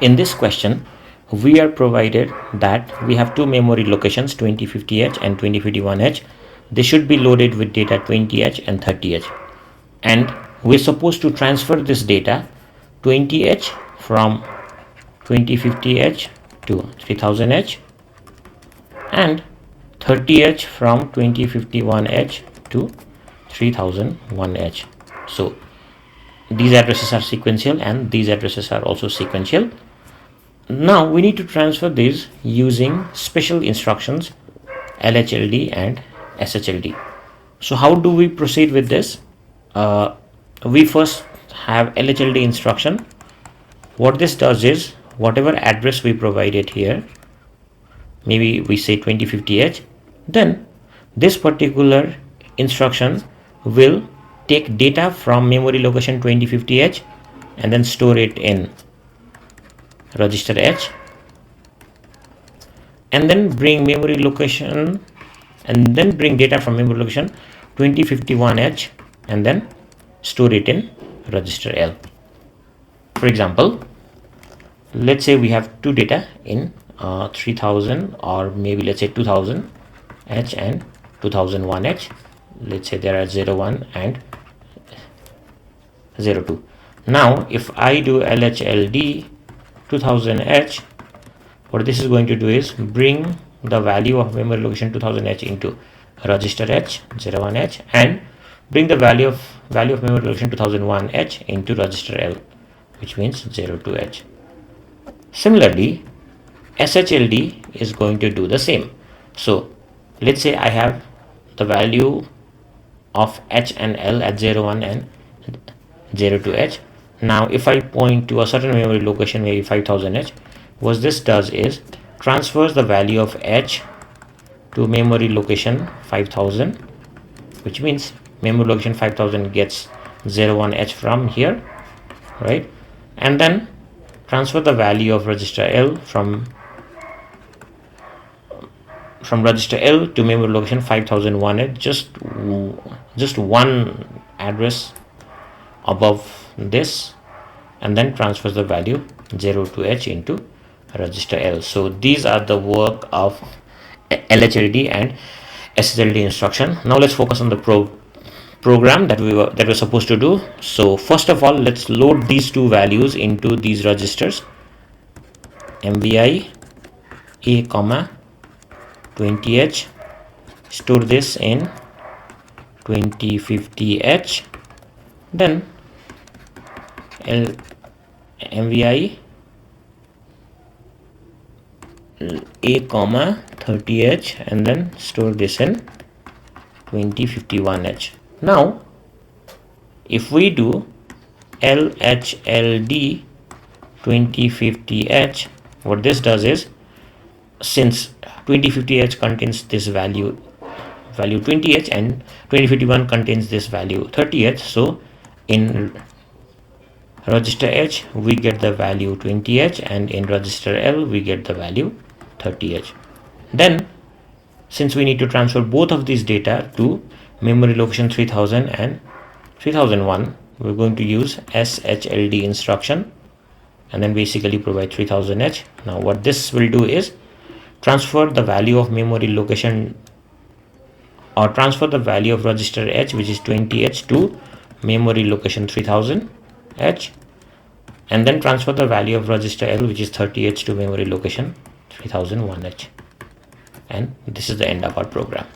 In this question, we are provided that we have two memory locations, 2050H and 2051H. They should be loaded with data 20H and 30H. And we're supposed to transfer this data 20H from 2050H to 3000H and 30H from 2051H to 3001H. So these addresses are sequential and these addresses are also sequential. Now we need to transfer these using special instructions LHLD and SHLD. So how do we proceed with this? We first have LHLD instruction. What this does is, whatever address we provided here, maybe we say 2050H, then this particular instruction will take data from memory location 2050H and then store it in register H, and then bring memory location and then bring data from memory location 2051H and then store it in register L. For example, let's say we have two data in 3000 or maybe let's say 2000H and 2001H. Let's say there are 01 and 02. Now if I do LHLD 2000H, what this is going to do is bring the value of memory location 2000H into register H 01H and bring the value of memory location 2001H into register L, which means 02H. Similarly, SHLD is going to do the same. So let's say I have the value of H and L at 01 and 02H. Now if I point to a certain memory location, maybe 5000H, what this does is transfers the value of H to memory location 5000, which means memory location 5000 gets 01H from here, right? And then transfer the value of register L from register L to memory location 5001H, just one address above this, and then transfers the value 02H into register L. So these are the work of LHLD and SHLD instruction. Now let's focus on the program that we're supposed to do. So first of all, let's load these two values into these registers, MVI A, 20H, store this in 2050H, then MVI A, 30H, and then store this in 2051H. Now if we do LHLD 2050H, what this does is, since 2050H contains this value 20H and 2051 contains this value 30H, so in register H we get the value 20H and in register L we get the value 30H. Then since we need to transfer both of these data to memory location 3000 and 3001, we're going to use SHLD instruction and then basically provide 3000H. Now what this will do is transfer the value of memory location, or transfer the value of register H, which is 20H, to memory location 3000H, and then transfer the value of register L, which is 30H, to memory location 3001H. And this is the end of our program.